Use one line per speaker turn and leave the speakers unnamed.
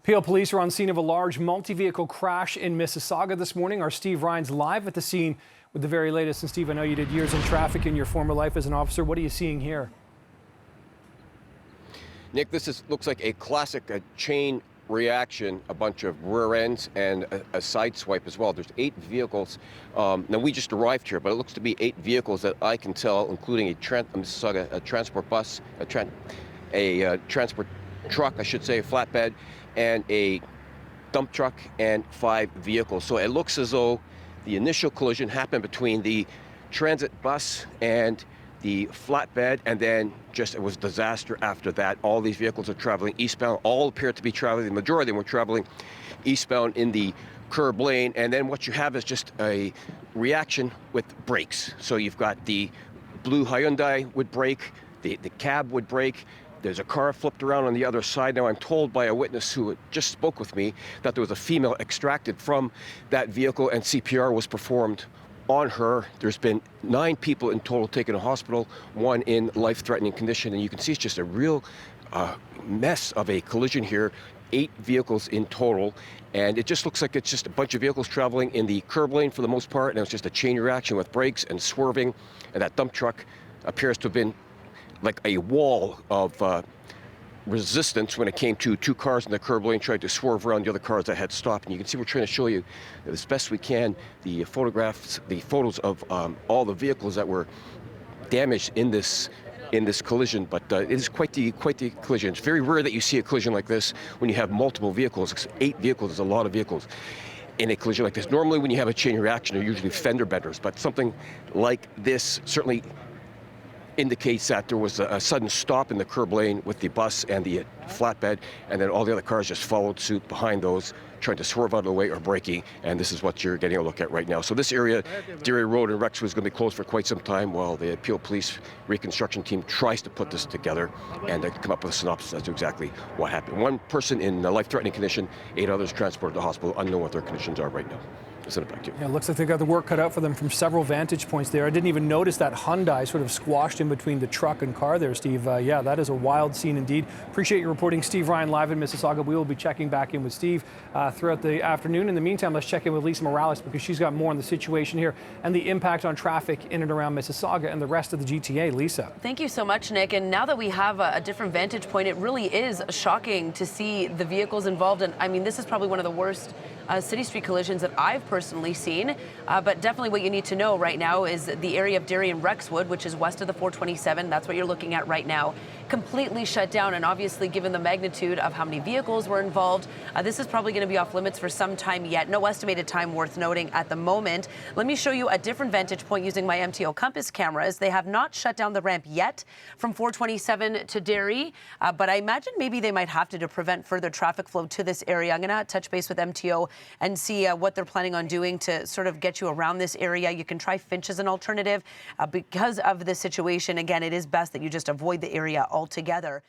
Peel police are on scene of a large multi-vehicle crash in Mississauga this morning. Our Steve Ryan's live at the scene with the very latest. And Steve, I know you did years in traffic in your former life as an officer. What are you seeing here?
Nick, looks like a classic chain reaction, a bunch of rear ends and a side swipe as well. There's 8 vehicles. Now, we just arrived here, but it looks to be 8 vehicles that I can tell, including a transport bus, a transport truck, I should say, a flatbed, and a dump truck, and 5 vehicles. So it looks as though the initial collision happened between the transit bus and the flatbed, and then it was disaster after that. All these vehicles are traveling eastbound. All appear to be traveling, the majority of them were traveling eastbound in the curb lane. And then what you have is just a reaction with brakes. So you've got the blue Hyundai would brake, the cab would brake. There's a car flipped around on the other side. Now, I'm told by a witness who just spoke with me that there was a female extracted from that vehicle and CPR was performed on her. There's been 9 people in total taken to hospital, 1 in life-threatening condition, and you can see it's just a real mess of a collision here. 8 vehicles in total, and it just looks like it's just a bunch of vehicles traveling in the curb lane for the most part, and it was just a chain reaction with brakes and swerving, and that dump truck appears to have been like a wall of resistance when it came to 2 cars in the curb lane tried to swerve around the other cars that had stopped. And you can see we're trying to show you as best we can the photos of all the vehicles that were damaged in this collision. But it is quite the collision. It's very rare that you see a collision like this when you have multiple vehicles. 8 vehicles is a lot of vehicles in a collision like this. Normally when you have a chain reaction, they're usually fender benders, but something like this certainly indicates that there was a sudden stop in the curb lane with the bus and the flatbed, and then all the other cars just followed suit behind those, trying to swerve out of the way or braking, and this is what you're getting a look at right now. So this area, Derry Road and Rexwood, is going to be closed for quite some time while the Peel Police reconstruction team tries to put this together and come up with a synopsis as to exactly what happened. 1 person in a life-threatening condition, 8 others transported to the hospital, unknown what their conditions are right now. Send it back to you.
Yeah, it looks like they got the work cut out for them from several vantage points there. I didn't even notice that Hyundai sort of squashed in between the truck and car there, Steve. Yeah, that is a wild scene indeed. Appreciate your reporting, Steve Ryan, live in Mississauga. We will be checking back in with Steve throughout the afternoon. In the meantime, let's check in with Lisa Morales because she's got more on the situation here and the impact on traffic in and around Mississauga and the rest of the GTA. Lisa.
Thank you so much, Nick. And now that we have a different vantage point, it really is shocking to see the vehicles involved. And I mean, this is probably one of the worst city street collisions that I've personally seen. But definitely what you need to know right now is the area of Derry and Rexwood, which is west of the 427. That's what you're looking at right now. Completely shut down. And obviously, given the magnitude of how many vehicles were involved, this is probably going to be off limits for some time yet. No estimated time worth noting at the moment. Let me show you a different vantage point using my MTO Compass cameras. They have not shut down the ramp yet from 427 to Derry, but I imagine maybe they might have to prevent further traffic flow to this area. I'm going to touch base with MTO and see what they're planning on doing to sort of get you around this area. You can try Finch as an alternative. Because of the situation, again, it is best that you just avoid the area altogether.